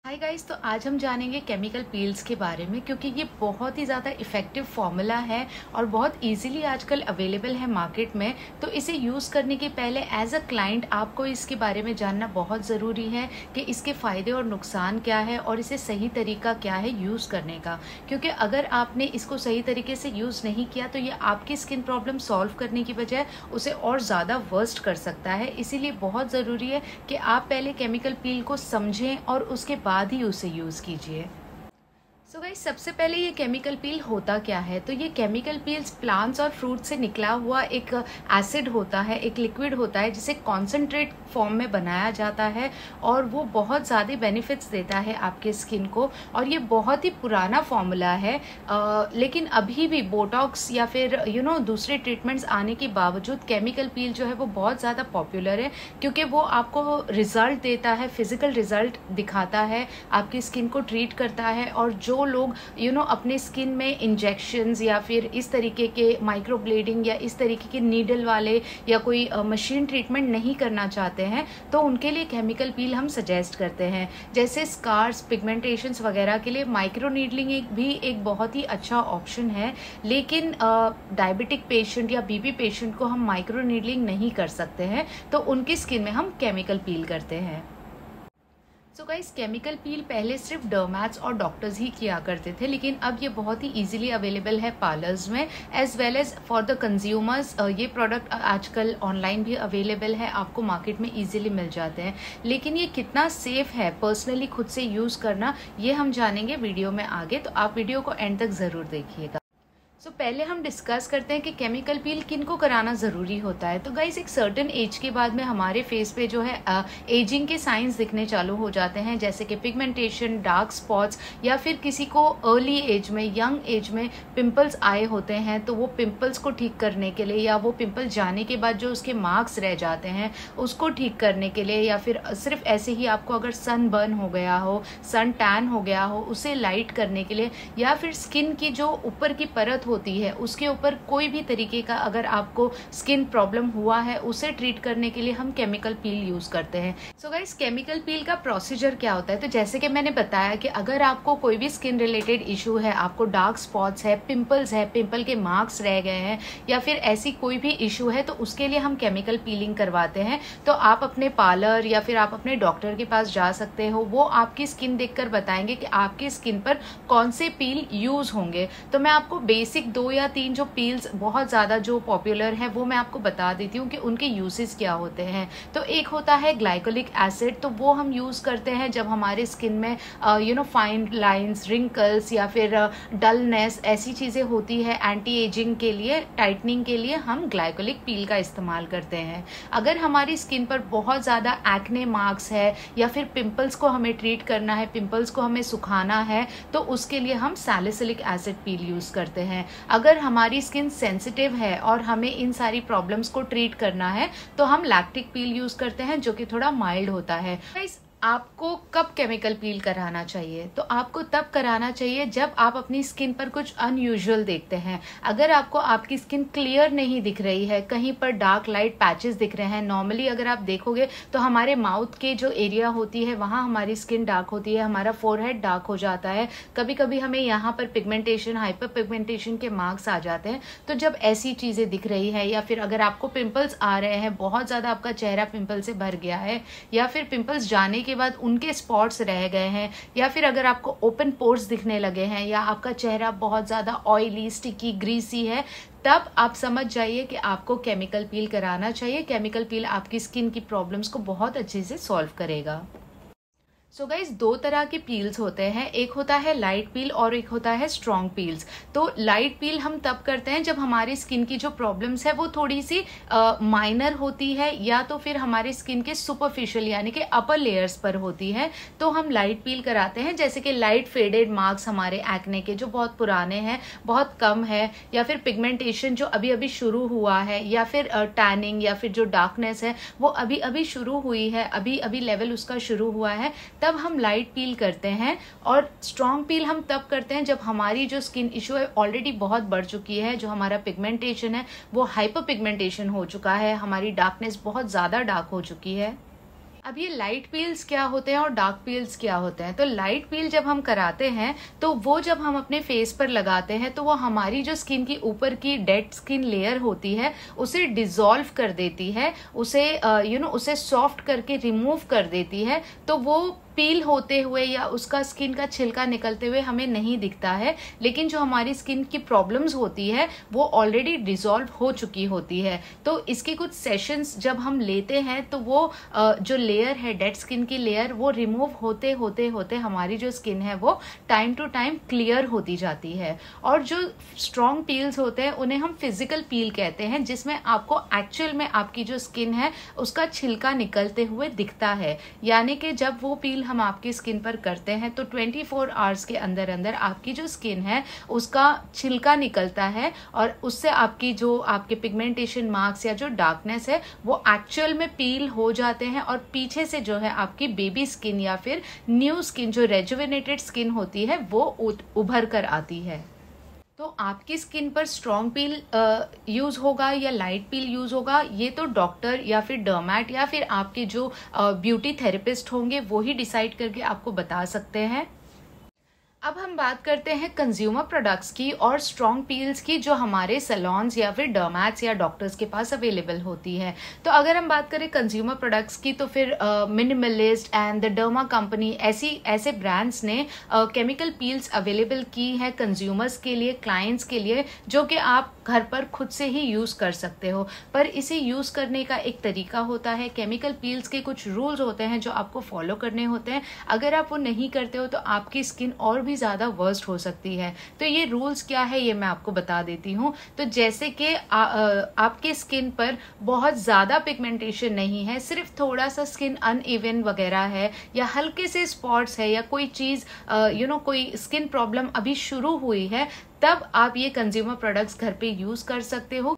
Hi guys, तो आज हम जानेंगे केमिकल पील्स के बारे में क्योंकि ये बहुत ही ज़्यादा इफ़ेक्टिव फार्मूला है और बहुत इजीली आजकल अवेलेबल है मार्केट में। तो इसे यूज़ करने के पहले एज अ क्लाइंट आपको इसके बारे में जानना बहुत ज़रूरी है कि इसके फ़ायदे और नुकसान क्या है और इसे सही तरीका क्या है यूज़ करने का। क्योंकि अगर आपने इसको सही तरीके से यूज़ नहीं किया तो ये आपकी स्किन प्रॉब्लम सॉल्व करने की बजाय उसे और ज़्यादा वर्स्ट कर सकता है। इसीलिए बहुत ज़रूरी है कि आप पहले केमिकल पील को समझें और उसके बाद ही उसे यूज़ कीजिए। सो गाइस, सबसे पहले ये केमिकल पील होता क्या है। तो ये केमिकल पील्स प्लांट्स और फ्रूट से निकला हुआ एक एसिड होता है, एक लिक्विड होता है जिसे कॉन्सेंट्रेट फॉर्म में बनाया जाता है और वो बहुत ज़्यादा बेनिफिट्स देता है आपके स्किन को। और ये बहुत ही पुराना फॉर्मूला है, लेकिन अभी भी बोटॉक्स या फिर दूसरे ट्रीटमेंट्स आने के बावजूद केमिकल पील जो है वो बहुत ज़्यादा पॉपुलर है क्योंकि वो आपको रिजल्ट देता है, फिजिकल रिजल्ट दिखाता है, आपकी स्किन को ट्रीट करता है। और जो लोग अपने स्किन में इंजेक्शंस या फिर इस तरीके के माइक्रोब्लेडिंग या इस तरीके के नीडल वाले या कोई मशीन ट्रीटमेंट नहीं करना चाहते हैं तो उनके लिए केमिकल पील हम सजेस्ट करते हैं। जैसे स्कार्स, पिगमेंटेशंस वगैरह के लिए माइक्रो नीडलिंग भी एक बहुत ही अच्छा ऑप्शन है, लेकिन डायबिटिक पेशेंट या बीपी पेशेंट को हम माइक्रो नीडलिंग नहीं कर सकते हैं, तो उनकी स्किन में हम केमिकल पील करते हैं। सो गाइस, केमिकल पील पहले सिर्फ डर्मैट्स और डॉक्टर्स ही किया करते थे, लेकिन अब ये बहुत ही इजीली अवेलेबल है पार्लर्स में as well as for the consumers. ये प्रोडक्ट आजकल ऑनलाइन भी अवेलेबल है, आपको मार्केट में इजीली मिल जाते हैं। लेकिन ये कितना सेफ है पर्सनली खुद से यूज़ करना, ये हम जानेंगे वीडियो में आगे, तो आप वीडियो को एंड तक ज़रूर देखिएगा। पहले हम डिस्कस करते हैं कि केमिकल पील किनको कराना ज़रूरी होता है। तो गाइस, एक सर्टेन एज के बाद में हमारे फेस पे जो है एजिंग के साइंस दिखने चालू हो जाते हैं, जैसे कि पिगमेंटेशन, डार्क स्पॉट्स, या फिर किसी को अर्ली एज में, यंग एज में पिंपल्स आए होते हैं तो वो पिंपल्स को ठीक करने के लिए या वो पिंपल जाने के बाद जो उसके मार्क्स रह जाते हैं उसको ठीक करने के लिए, या फिर सिर्फ ऐसे ही आपको अगर सन बर्न हो गया हो, सन टैन हो गया हो, उसे लाइट करने के लिए, या फिर स्किन की जो ऊपर की परत होती है उसके ऊपर कोई भी तरीके का अगर आपको स्किन प्रॉब्लम हुआ है उसे ट्रीट करने के लिए हम केमिकल पील यूज करते हैं। सो गाइस, केमिकल पील का प्रोसीजर क्या होता है। तो जैसे कि मैंने बताया कि अगर आपको कोई भी स्किन रिलेटेड इशू है, आपको डार्क स्पॉट्स है, पिंपल्स है, पिंपल के मार्क्स रह गए हैं, या फिर ऐसी कोई भी इशू है, तो उसके लिए हम केमिकल पीलिंग करवाते हैं। तो आप अपने पार्लर या फिर आप अपने डॉक्टर के पास जा सकते हो, वो आपकी स्किन देखकर बताएंगे कि आपकी स्किन पर कौन से पील यूज होंगे। तो मैं आपको बेसिक 2 या 3 जो पील्स बहुत ज़्यादा जो पॉपुलर है वो मैं आपको बता देती हूँ कि उनके यूसेस क्या होते हैं। तो एक होता है ग्लाइकोलिक एसिड, तो वो हम यूज़ करते हैं जब हमारे स्किन में फाइन लाइंस, रिंकल्स या फिर डलनेस ऐसी चीज़ें होती है। एंटी एजिंग के लिए, टाइटनिंग के लिए हम ग्लाइकोलिक पील का इस्तेमाल करते हैं। अगर हमारी स्किन पर बहुत ज़्यादा एक्ने मार्क्स है या फिर पिंपल्स को हमें ट्रीट करना है, पिंपल्स को हमें सुखाना है, तो उसके लिए हम सैलिसिलिक एसिड पील यूज़ करते हैं। अगर हमारी स्किन सेंसिटिव है और हमें इन सारी प्रॉब्लम्स को ट्रीट करना है तो हम लैक्टिक पील यूज करते हैं जो कि थोड़ा माइल्ड होता है। आपको कब केमिकल पील कराना चाहिए? तो आपको तब कराना चाहिए जब आप अपनी स्किन पर कुछ अनयूजुअल देखते हैं। अगर आपको आपकी स्किन क्लियर नहीं दिख रही है, कहीं पर डार्क लाइट पैचेस दिख रहे हैं, नॉर्मली अगर आप देखोगे तो हमारे माउथ के जो एरिया होती है वहाँ हमारी स्किन डार्क होती है, हमारा फोरहेड डार्क हो जाता है, कभी कभी हमें यहाँ पर पिगमेंटेशन, हाइपर पिगमेंटेशन के मार्क्स आ जाते हैं। तो जब ऐसी चीज़ें दिख रही है, या फिर अगर आपको पिंपल्स आ रहे हैं, बहुत ज़्यादा आपका चेहरा पिंपल से भर गया है, या फिर पिंपल्स जाने के बाद उनके स्पॉट्स रह गए हैं, या फिर अगर आपको ओपन पोर्स दिखने लगे हैं, या आपका चेहरा बहुत ज़्यादा ऑयली, स्टिकी, ग्रीसी है, तब आप समझ जाइए कि आपको केमिकल पील कराना चाहिए। केमिकल पील आपकी स्किन की प्रॉब्लम्स को बहुत अच्छे से सॉल्व करेगा। सो गाइस, 2 तरह के पील्स होते हैं, एक होता है लाइट पील और एक होता है स्ट्रॉन्ग पील्स। तो लाइट पील हम तब करते हैं जब हमारी स्किन की जो प्रॉब्लम्स है वो थोड़ी सी माइनर होती है, या तो फिर हमारी स्किन के सुपरफिशियल यानी कि अपर लेयर्स पर होती है, तो हम लाइट पील कराते हैं। जैसे कि लाइट फेडेड मार्क्स हमारे एक्ने के जो बहुत पुराने हैं, बहुत कम है, या फिर पिगमेंटेशन जो अभी अभी शुरू हुआ है, या फिर टैनिंग या फिर जो डार्कनेस है वो अभी अभी शुरू हुई है, अभी अभी लेवल उसका शुरू हुआ है, तब हम लाइट पील करते हैं। और स्ट्रॉन्ग पील हम तब करते हैं जब हमारी जो स्किन इशू है ऑलरेडी बहुत बढ़ चुकी है, जो हमारा पिगमेंटेशन है वो हाइपर पिगमेंटेशन हो चुका है, हमारी डार्कनेस बहुत ज़्यादा डार्क हो चुकी है। अब ये लाइट पील्स क्या होते हैं और डार्क पील्स क्या होते हैं? तो लाइट पील जब हम कराते हैं तो वो जब हम अपने फेस पर लगाते हैं तो वो हमारी जो स्किन की ऊपर की डेड स्किन लेयर होती है उसे डिसॉल्व कर देती है, उसे उसे सॉफ्ट करके रिमूव कर देती है। तो वो पील होते हुए या उसका स्किन का छिलका निकलते हुए हमें नहीं दिखता है, लेकिन जो हमारी स्किन की प्रॉब्लम्स होती है वो ऑलरेडी डिसॉल्व हो चुकी होती है। तो इसके कुछ सेशंस जब हम लेते हैं तो वो जो लेयर है डेड स्किन की लेयर वो रिमूव होते होते होते हमारी जो स्किन है वो टाइम टू टाइम क्लियर होती जाती है। और जो स्ट्रॉन्ग पील्स होते हैं उन्हें हम फिजिकल पील कहते हैं, जिसमें आपको एक्चुअल में आपकी जो स्किन है उसका छिलका निकलते हुए दिखता है। यानी कि जब वो पील हम आपकी स्किन पर करते हैं तो 24 आवर्स के अंदर अंदर आपकी जो स्किन है उसका छिलका निकलता है और उससे आपकी जो आपके पिगमेंटेशन मार्क्स या जो डार्कनेस है वो एक्चुअल में पील हो जाते हैं और पीछे से जो है आपकी बेबी स्किन या फिर न्यू स्किन जो रेजुवेनेटेड स्किन होती है वो उभर कर आती है। तो आपकी स्किन पर स्ट्रॉन्ग पील यूज होगा या लाइट पील यूज होगा, ये तो डॉक्टर या फिर डर्मैट या फिर आपके जो ब्यूटी थेरेपिस्ट होंगे वो ही डिसाइड करके आपको बता सकते हैं। अब हम बात करते हैं कंज्यूमर प्रोडक्ट्स की और स्ट्रॉन्ग पील्स की जो हमारे सैलून्स या फिर डर्मैट्स या डॉक्टर्स के पास अवेलेबल होती है। तो अगर हम बात करें कंज्यूमर प्रोडक्ट्स की तो फिर minimalist and the derma company ऐसे ब्रांड्स ने केमिकल पील्स अवेलेबल की है कंज्यूमर्स के लिए, क्लाइंट्स के लिए, जो कि आप घर पर खुद से ही यूज कर सकते हो। पर इसे यूज करने का एक तरीका होता है, केमिकल पील्स के कुछ रूल्स होते हैं जो आपको फॉलो करने होते हैं। अगर आप वो नहीं करते हो तो आपकी स्किन और भी ज्यादा वर्स्ट हो सकती है। तो ये रूल्स क्या है ये मैं आपको बता देती हूँ। तो जैसे कि आपके स्किन पर बहुत ज्यादा पिगमेंटेशन नहीं है, सिर्फ थोड़ा सा स्किन अनइवन वगैरह है या हल्के से स्पॉट्स है या कोई चीज कोई स्किन प्रॉब्लम अभी शुरू हुई है, तब आप ये कंज्यूमर प्रोडक्ट्स घर पे यूज कर सकते हो।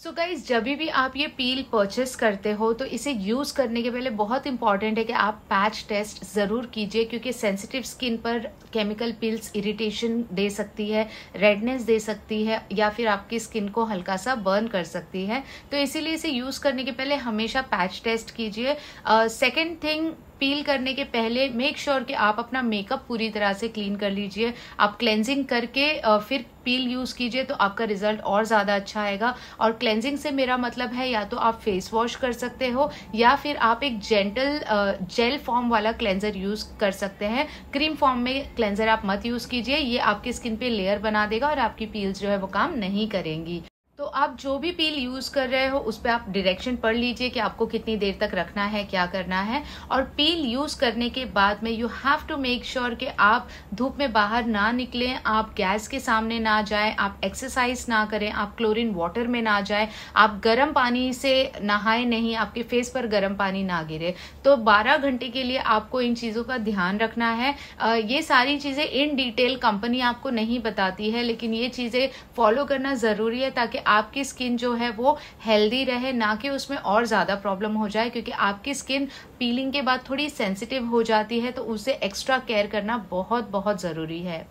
सो गाइज, जब भी आप ये पील परचेस करते हो तो इसे यूज करने के पहले बहुत इंपॉर्टेंट है कि आप पैच टेस्ट जरूर कीजिए, क्योंकि सेंसिटिव स्किन पर केमिकल पील्स इरिटेशन दे सकती है, रेडनेस दे सकती है या फिर आपकी स्किन को हल्का सा बर्न कर सकती है। तो इसीलिए इसे यूज करने के पहले हमेशा पैच टेस्ट कीजिए। सेकेंड थिंग, पील करने के पहले मेक श्योर कि आप अपना मेकअप पूरी तरह से क्लीन कर लीजिए। आप क्लेंजिंग करके फिर पील यूज कीजिए तो आपका रिजल्ट और ज्यादा अच्छा आएगा। और क्लेंजिंग से मेरा मतलब है या तो आप फेस वॉश कर सकते हो या फिर आप एक जेंटल जेल फॉर्म वाला क्लेंजर यूज कर सकते हैं। क्रीम फॉर्म में क्लेंजर आप मत यूज कीजिए, ये आपकी स्किन पे लेयर बना देगा और आपकी पील्स जो है वो काम नहीं करेंगी। तो आप जो भी पील यूज कर रहे हो उस पर आप डायरेक्शन पढ़ लीजिए कि आपको कितनी देर तक रखना है, क्या करना है। और पील यूज करने के बाद में you have to make sure कि आप धूप में बाहर ना निकलें, आप गैस के सामने ना जाएं, आप एक्सरसाइज ना करें, आप क्लोरीन वाटर में ना जाएं, आप गर्म पानी से नहाए नहीं, आपके फेस पर गर्म पानी ना गिरे। तो 12 घंटे के लिए आपको इन चीजों का ध्यान रखना है। ये सारी चीजें इन डिटेल कंपनी आपको नहीं बताती है, लेकिन ये चीजें फॉलो करना जरूरी है ताकि आपकी स्किन जो है वो हेल्दी रहे, ना कि उसमें और ज्यादा प्रॉब्लम हो जाए। क्योंकि आपकी स्किन पीलिंग के बाद थोड़ी सेंसिटिव हो जाती है, तो उसे एक्स्ट्रा केयर करना बहुत बहुत जरूरी है।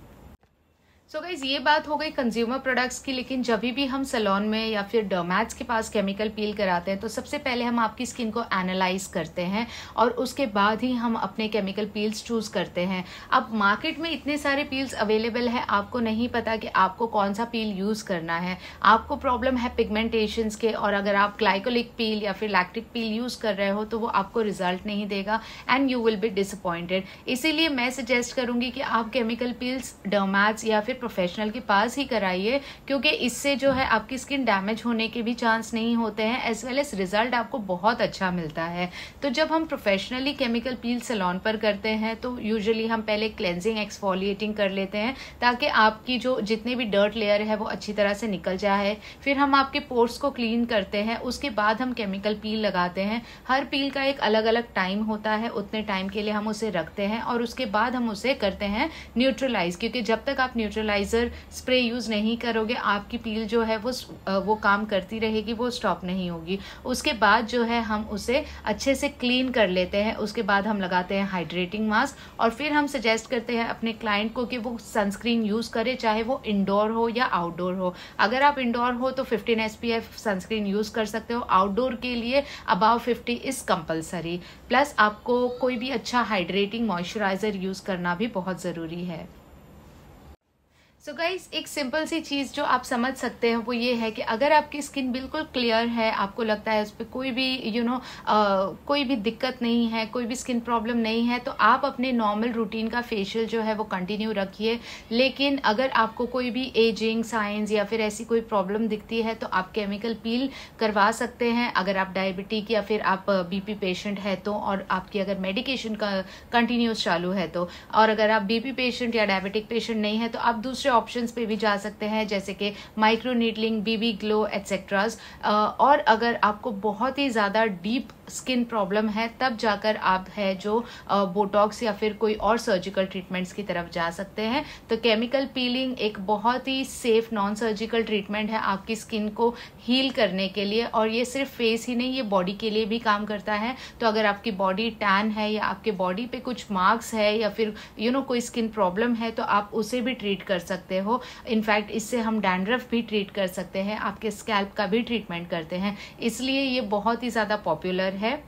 सो गाइज, ये बात हो गई कंज्यूमर प्रोडक्ट्स की। लेकिन जब भी हम सैलून में या फिर डर्मैट्स के पास केमिकल पील कराते हैं तो सबसे पहले हम आपकी स्किन को एनालाइज करते हैं और उसके बाद ही हम अपने केमिकल पील्स चूज करते हैं। अब मार्केट में इतने सारे पील्स अवेलेबल है, आपको नहीं पता कि आपको कौन सा पील यूज करना है। आपको प्रॉब्लम है पिगमेंटेशंस के, और अगर आप ग्लाइकोलिक पील या फिर लैक्टिक पील यूज कर रहे हो तो वो आपको रिजल्ट नहीं देगा and you will be disappointed. इसीलिए मैं सजेस्ट करूंगी कि आप केमिकल पील्स डर्मैट्स या फिर प्रोफेशनल के पास ही कराइए, क्योंकि इससे जो है आपकी स्किन डैमेज होने के भी चांस नहीं होते हैं, एज वेल एज रिजल्ट आपको बहुत अच्छा मिलता है। तो जब हम प्रोफेशनली केमिकल पील सैलून पर करते हैं तो यूजुअली हम पहले क्लेंजिंग एक्सफोलिएटिंग कर लेते हैं ताकि आपकी जो जितने भी डर्ट लेयर है वो अच्छी तरह से निकल जाए। फिर हम आपके पोर्स को क्लीन करते हैं, उसके बाद हम केमिकल पील लगाते हैं। हर पील का एक अलग अलग टाइम होता है, उतने टाइम के लिए हम उसे रखते हैं और उसके बाद हम उसे करते हैं न्यूट्रलाइज, क्योंकि जब तक आप न्यूट्रलाइज मॉइस्चराइज़र स्प्रे यूज़ नहीं करोगे, आपकी पील जो है वो काम करती रहेगी, वो स्टॉप नहीं होगी। उसके बाद जो है हम उसे अच्छे से क्लीन कर लेते हैं। उसके बाद हम लगाते हैं हाइड्रेटिंग मास्क और फिर हम सजेस्ट करते हैं अपने क्लाइंट को कि वो सनस्क्रीन यूज़ करे, चाहे वो इंडोर हो या आउटडोर हो। अगर आप इंडोर हो तो 15 SPF सनस्क्रीन यूज़ कर सकते हो। आउटडोर के लिए अबाव 50 इज़ कंपलसरी। प्लस आपको कोई भी अच्छा हाइड्रेटिंग मॉइस्चराइज़र यूज़ करना भी बहुत ज़रूरी है। सो गाइज, एक सिंपल सी चीज़ जो आप समझ सकते हैं वो ये है कि अगर आपकी स्किन बिल्कुल क्लियर है, आपको लगता है उस पर कोई भी कोई भी दिक्कत नहीं है, कोई भी स्किन प्रॉब्लम नहीं है, तो आप अपने नॉर्मल रूटीन का फेशियल जो है वो कंटिन्यू रखिए। लेकिन अगर आपको कोई भी एजिंग साइंस या फिर ऐसी कोई प्रॉब्लम दिखती है तो आप केमिकल पील करवा सकते हैं। अगर आप डायबिटिक या फिर आप BP पेशेंट है तो, और आपकी अगर मेडिकेशन का कंटिन्यूस चालू है तो, और अगर आप BP पेशेंट या डायबिटिक पेशेंट नहीं है तो आप दूसरे ऑप्शंस पे भी जा सकते हैं, जैसे कि माइक्रो नीडलिंग, BB ग्लो एटसेट्रास। और अगर आपको बहुत ही ज़्यादा डीप स्किन प्रॉब्लम है तब जाकर आप है जो बोटॉक्स या फिर कोई और सर्जिकल ट्रीटमेंट्स की तरफ जा सकते हैं। तो केमिकल पीलिंग एक बहुत ही सेफ नॉन सर्जिकल ट्रीटमेंट है आपकी स्किन को हील करने के लिए, और ये सिर्फ फेस ही नहीं, ये बॉडी के लिए भी काम करता है। तो अगर आपकी बॉडी टैन है या आपके बॉडी पे कुछ मार्क्स है या फिर कोई स्किन प्रॉब्लम है तो आप उसे भी ट्रीट कर सकते हो। इनफैक्ट इससे हम डैंड्रफ भी ट्रीट कर सकते हैं, आपके स्कैल्प का भी ट्रीटमेंट करते हैं, इसलिए ये बहुत ही ज़्यादा पॉपुलर है।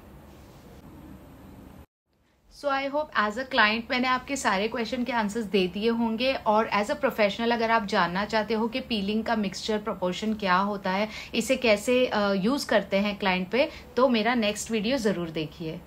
So I hope as a client मैंने आपके सारे क्वेश्चन के आंसर्स दे दिए होंगे, और एज अ प्रोफेशनल अगर आप जानना चाहते हो कि पीलिंग का मिक्सचर प्रोपोर्शन क्या होता है, इसे कैसे यूज़ करते हैं क्लाइंट पे, तो मेरा नेक्स्ट वीडियो ज़रूर देखिए।